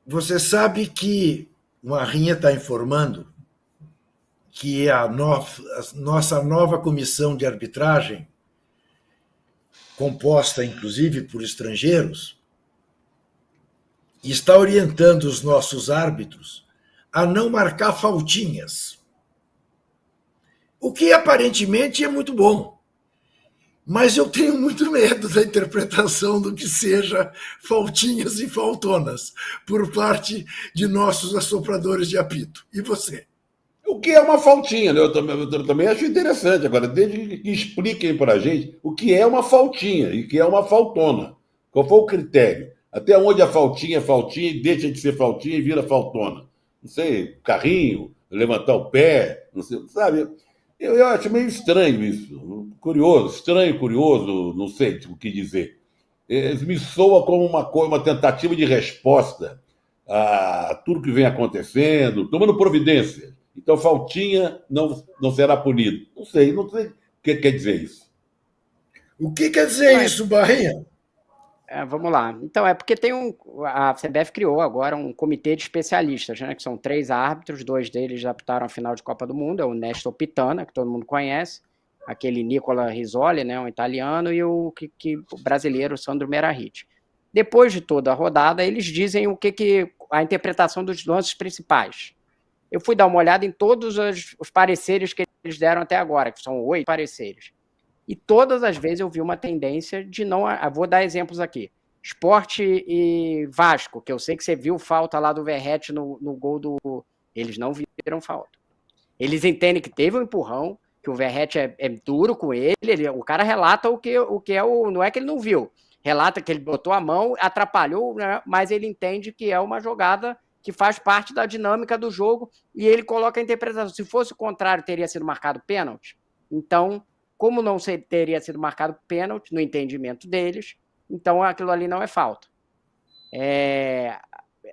Você sabe que o Marinha está informando que a nossa nova comissão de arbitragem, composta inclusive por estrangeiros, está orientando os nossos árbitros a não marcar faltinhas, o que aparentemente é muito bom. Mas eu tenho muito medo da interpretação do que seja faltinhas e faltonas por parte de nossos assopradores de apito. E você? O que é uma faltinha, né? Eu também acho interessante. Agora, desde que expliquem para a gente o que é uma faltinha e o que é uma faltona. Qual foi o critério? Até onde a faltinha é faltinha e deixa de ser faltinha e vira faltona? Não sei, carrinho, levantar o pé, não sei, sabe? Eu acho meio estranho isso. Curioso, estranho, curioso, não sei o que dizer. Me soa como uma tentativa de resposta a tudo que vem acontecendo, tomando providência. Então, faltinha não será punido. Não sei o que quer dizer isso. O que quer dizer isso, Barrinha? Vamos lá. Então, é porque a CBF criou agora um comitê de especialistas, né, que são 3 árbitros, 2 deles já apitaram a final de Copa do Mundo, é o Néstor Pitana, que todo mundo conhece, aquele Nicola Rizzoli, né, um italiano, e o brasileiro Sandro Meirahit. Depois de toda a rodada, eles dizem a interpretação dos lances principais. Eu fui dar uma olhada em todos os pareceres que eles deram até agora, que são 8 pareceres. E todas as vezes eu vi uma tendência de não... Vou dar exemplos aqui. Sport e Vasco, que eu sei que você viu falta lá do Verratti no gol do... Eles não viram falta. Eles entendem que teve um empurrão, que o Verratti é duro com ele, o cara relata o que é o... Não é que ele não viu. Relata que ele botou a mão, atrapalhou, né? Mas ele entende que é uma jogada que faz parte da dinâmica do jogo e ele coloca a interpretação. Se fosse o contrário, teria sido marcado pênalti. Então, como não teria sido marcado pênalti, no entendimento deles, então aquilo ali não é falta.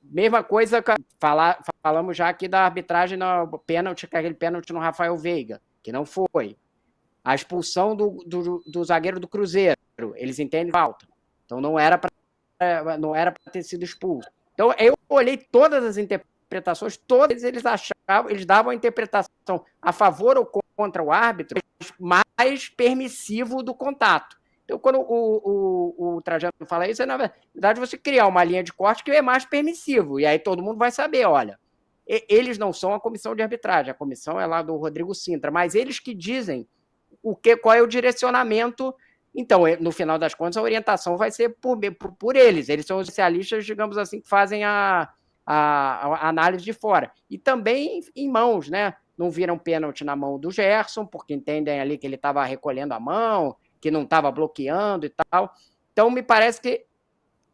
Mesma coisa, falamos já aqui da arbitragem no pênalti, aquele pênalti no Rafael Veiga, que não foi. A expulsão do zagueiro do Cruzeiro, eles entendem falta. Então não era para ter sido expulso. Então eu olhei todas as interpretações, todos eles davam a interpretação a favor ou contra o árbitro, mais permissivo do contato. Então, quando o Trajano fala isso, na verdade, você criar uma linha de corte que é mais permissivo, e aí todo mundo vai saber, olha, eles não são a comissão de arbitragem, a comissão é lá do Rodrigo Sintra, mas eles que dizem qual é o direcionamento. Então, no final das contas, a orientação vai ser por eles. Eles são os especialistas, digamos assim, que fazem a análise de fora. E também em mãos, né? Não viram pênalti na mão do Gerson, porque entendem ali que ele estava recolhendo a mão, que não estava bloqueando e tal. Então, me parece que,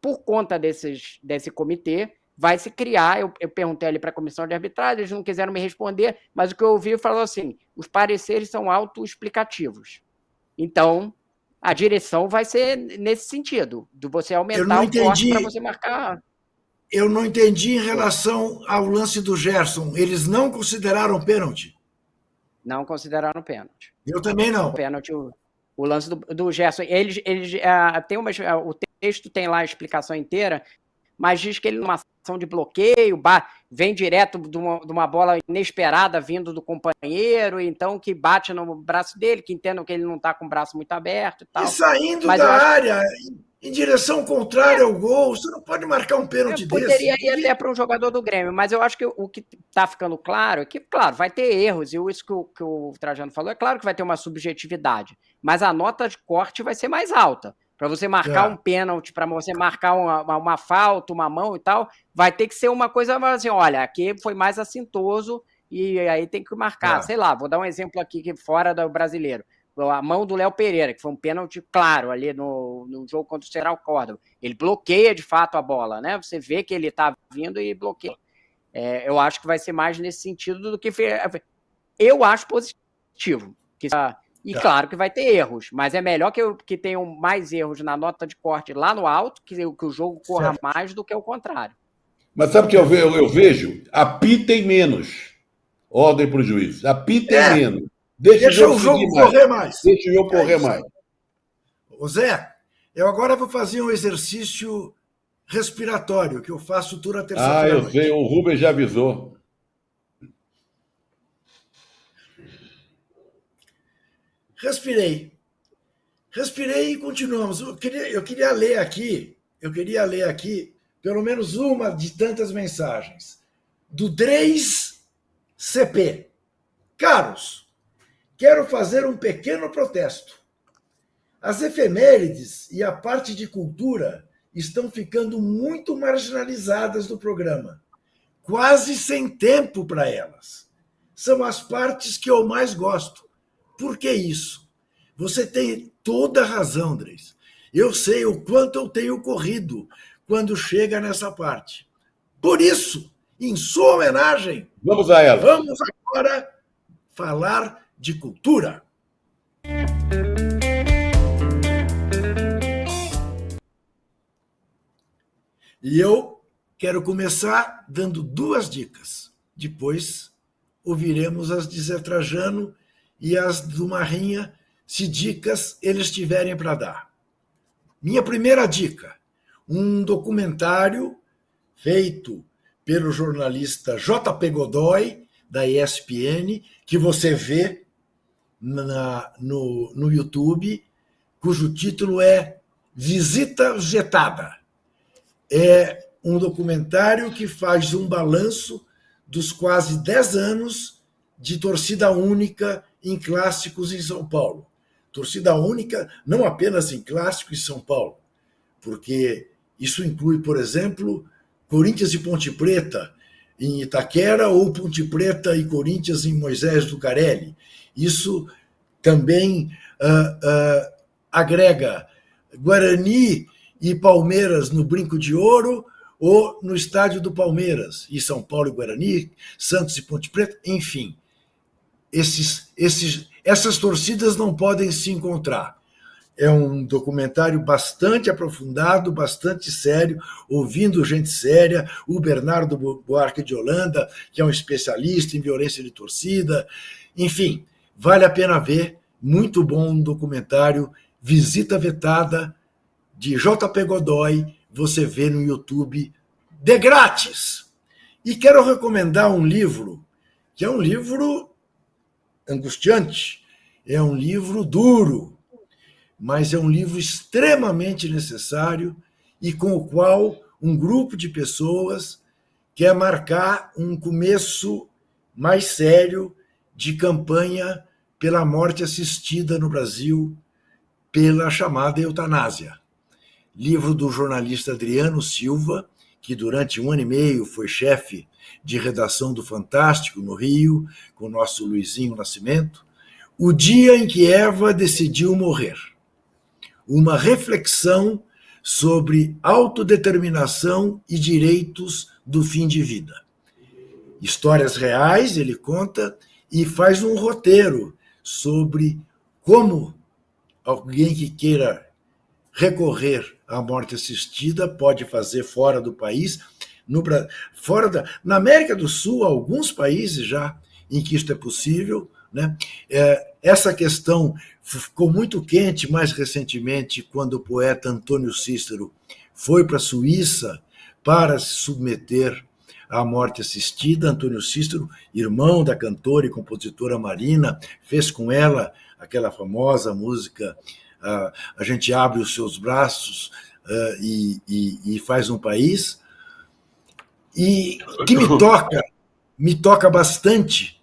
por conta desse comitê, vai se criar. Eu perguntei ali para a comissão de arbitragem, eles não quiseram me responder, mas o que eu ouvi falou assim: os pareceres são autoexplicativos. Então, a direção vai ser nesse sentido, de você aumentar o corte para você marcar. Eu não entendi em relação ao lance do Gerson. Eles não consideraram pênalti? Não consideraram pênalti. Eu também não. Pênalti, o lance do Gerson. Eles tem o texto tem lá a explicação inteira, mas diz que ele numa ação de bloqueio, vem direto de uma bola inesperada vindo do companheiro, então que bate no braço dele, que entendam que ele não está com o braço muito aberto e tal. E saindo da área, em direção contrária ao gol, você não pode marcar um pênalti desse. Poderia ir até para um jogador do Grêmio, mas eu acho que o que está ficando claro é que, claro, vai ter erros, e isso que o Trajano falou, é claro que vai ter uma subjetividade, mas a nota de corte vai ser mais alta. Para você marcar um pênalti, para você marcar uma falta, uma mão e tal, vai ter que ser uma coisa assim, olha, aqui foi mais assintoso e aí tem que marcar. Sei lá, vou dar um exemplo aqui que fora do brasileiro. A mão do Léo Pereira, que foi um pênalti claro ali no jogo contra o Ceará Córdoba. Ele bloqueia de fato a bola, né? Você vê que ele está vindo e bloqueia. Eu acho que vai ser mais nesse sentido do que... Eu acho positivo. E claro que vai ter erros, mas é melhor que tenham mais erros na nota de corte lá no alto, que o jogo corra mais do que o contrário. Mas sabe o que eu vejo? Apitem menos. Ordem para o juiz. Apitem menos. Deixa o jogo correr mais. Deixa o jogo correr mais. Ô Zé, eu agora vou fazer um exercício respiratório, que eu faço toda terça-feira. Eu sei, o Rubens já avisou. Respirei e continuamos. Eu queria ler aqui pelo menos uma de tantas mensagens. Do Dreis CP. Caros, quero fazer um pequeno protesto. As efemérides e a parte de cultura estão ficando muito marginalizadas do programa, quase sem tempo para elas. São as partes que eu mais gosto. Por que isso? Você tem toda a razão, Dreis. Eu sei o quanto eu tenho corrido quando chega nessa parte. Por isso, em sua homenagem, vamos a ela. Vamos agora falar de cultura. E eu quero começar dando 2 dicas. Depois ouviremos as de Zé Trajano e as do Marrinha, se dicas eles tiverem para dar. Minha primeira dica, um documentário feito pelo jornalista J.P. Godoy, da ESPN, que você vê no YouTube, cujo título é Visita Vetada. É um documentário que faz um balanço dos quase 10 anos de torcida única em clássicos em São Paulo. Torcida única não apenas em clássicos em São Paulo, porque isso inclui, por exemplo, Corinthians e Ponte Preta em Itaquera ou Ponte Preta e Corinthians em Moisés Lucarelli. Isso também agrega Guarani e Palmeiras no Brinco de Ouro ou no estádio do Palmeiras, e São Paulo e Guarani, Santos e Ponte Preta, enfim. Essas torcidas não podem se encontrar. É um documentário bastante aprofundado, bastante sério, ouvindo gente séria, o Bernardo Buarque de Holanda, que é um especialista em violência de torcida. Enfim, vale a pena ver, muito bom um documentário, Visita Vetada, de J.P. Godoy, você vê no YouTube, de grátis. E quero recomendar um livro, que é um livro angustiante, é um livro duro, mas é um livro extremamente necessário e com o qual um grupo de pessoas quer marcar um começo mais sério de campanha pela morte assistida no Brasil pela chamada eutanásia. Livro do jornalista Adriano Silva, que durante 1 ano e meio foi chefe de redação do Fantástico no Rio, com o nosso Luizinho Nascimento, O Dia em que Eva Decidiu Morrer. Uma reflexão sobre autodeterminação e direitos do fim de vida. Histórias reais, ele conta, e faz um roteiro sobre como alguém que queira recorrer à morte assistida pode fazer fora do país, na América do Sul, alguns países já em que isto é possível, né? Essa questão ficou muito quente mais recentemente quando o poeta Antônio Cícero foi para a Suíça para se submeter à morte assistida. Antônio Cícero, irmão da cantora e compositora Marina, fez com ela aquela famosa música A Gente Abre os Seus Braços e Faz um País, e que me toca bastante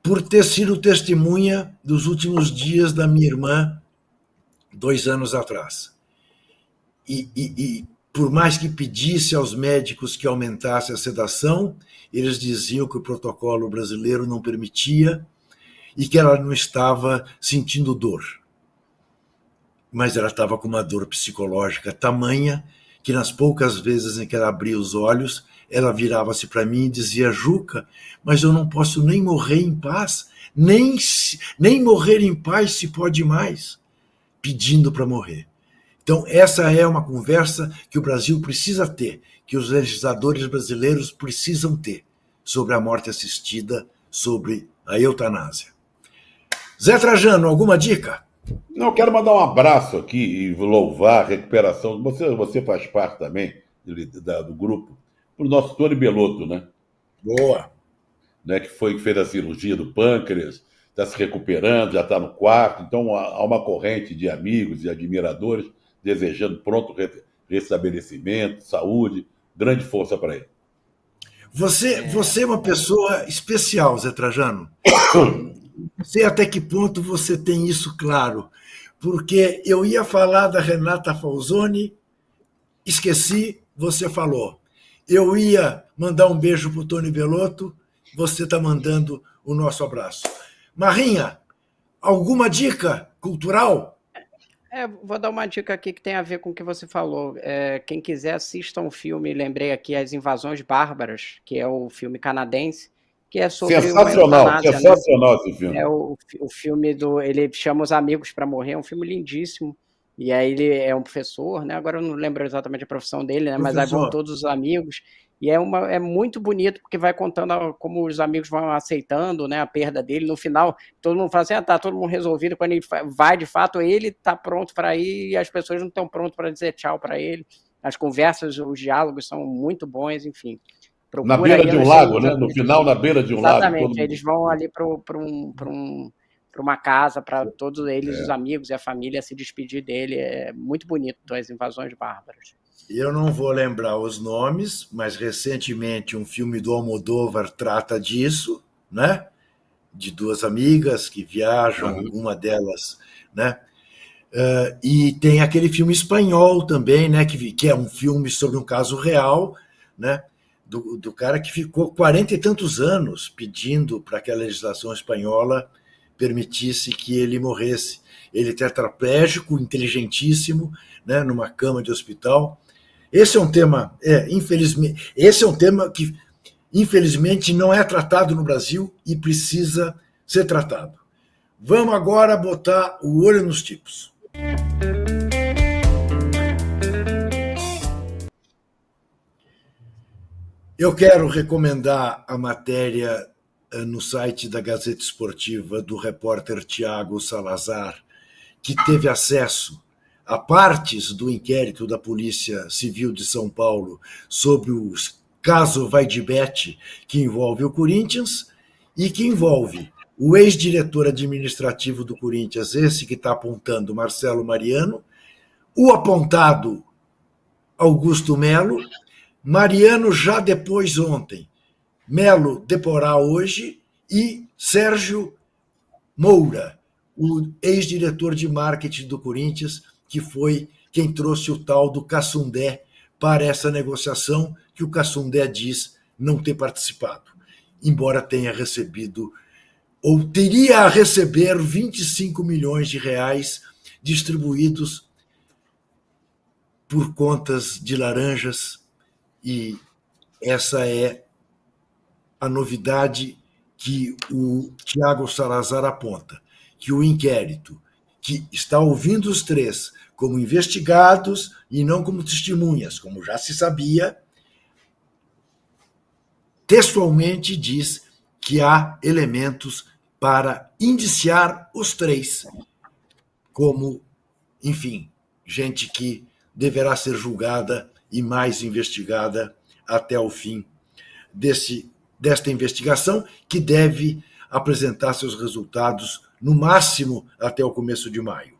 por ter sido testemunha dos últimos dias da minha irmã, 2 anos atrás. E por mais que pedisse aos médicos que aumentasse a sedação, eles diziam que o protocolo brasileiro não permitia e que ela não estava sentindo dor. Mas ela estava com uma dor psicológica tamanha que nas poucas vezes em que ela abria os olhos, ela virava-se para mim e dizia: Juca, mas eu não posso nem morrer em paz, nem morrer em paz se pode mais, pedindo para morrer. Então, essa é uma conversa que o Brasil precisa ter, que os legisladores brasileiros precisam ter, sobre a morte assistida, sobre a eutanásia. Zé Trajano, alguma dica? Não, eu quero mandar um abraço aqui e louvar a recuperação. Você faz parte também do grupo, para o nosso Tony Belotto, né? Boa. Né? Que fez a cirurgia do pâncreas, está se recuperando, já está no quarto. Então, há uma corrente de amigos e admiradores desejando pronto restabelecimento, saúde, grande força para ele. Você é uma pessoa especial, Zé Trajano. Não sei até que ponto você tem isso claro, porque eu ia falar da Renata Falzoni, esqueci, você falou. Eu ia mandar um beijo para o Tony Belotto, você está mandando o nosso abraço. Marrinha, alguma dica cultural? Vou dar uma dica aqui que tem a ver com o que você falou. Quem quiser, assista um filme, lembrei aqui, As Invasões Bárbaras, que é o filme canadense, que é sobre uma eutanásia, sensacional esse filme. O filme ele chama Os Amigos para Morrer, é um filme lindíssimo. E aí ele é um professor, né? Agora eu não lembro exatamente a profissão dele, né? Mas aí vão todos os amigos. E é muito bonito, porque vai contando como os amigos vão aceitando, né, a perda dele. No final, todo mundo fala assim, tá todo mundo resolvido. Quando ele vai, de fato, ele tá pronto para ir e as pessoas não estão prontas para dizer tchau para ele. As conversas, os diálogos são muito bons, enfim. Na beira de um lago, né? No final, na beira de um lago. Exatamente, eles vão ali para uma casa, para todos eles, os amigos e a família, se despedir dele. É muito bonito, As Invasões Bárbaras. Eu não vou lembrar os nomes, mas recentemente um filme do Almodóvar trata disso, né? De duas amigas que viajam, uma delas, né? E tem aquele filme espanhol também, né? Que é um filme sobre um caso real, né? Do cara que ficou 40 e tantos anos pedindo para que a legislação espanhola permitisse que ele morresse. Ele é tetraplégico, inteligentíssimo, né? Numa cama de hospital. Esse é um tema, infelizmente, que infelizmente não é tratado no Brasil e precisa ser tratado. Vamos agora botar o olho nos tipos. Eu quero recomendar a matéria no site da Gazeta Esportiva do repórter Tiago Salazar, que teve acesso a partes do inquérito da Polícia Civil de São Paulo sobre o caso Vaidibet, que envolve o Corinthians e que envolve o ex-diretor administrativo do Corinthians, esse que está apontando, Marcelo Mariano, o apontado Augusto Melo, Mariano já depois ontem, Melo deporá hoje e Sérgio Moura, o ex-diretor de marketing do Corinthians, que foi quem trouxe o tal do Cassundé para essa negociação, que o Cassundé diz não ter participado, embora tenha recebido, ou teria a receber 25 milhões de reais distribuídos por contas de laranjas, e essa é a novidade que o Tiago Salazar aponta, que o inquérito, que está ouvindo os três como investigados e não como testemunhas, como já se sabia, textualmente diz que há elementos para indiciar os três como, enfim, gente que deverá ser julgada e mais investigada até o fim desta investigação, que deve apresentar seus resultados no máximo até o começo de maio.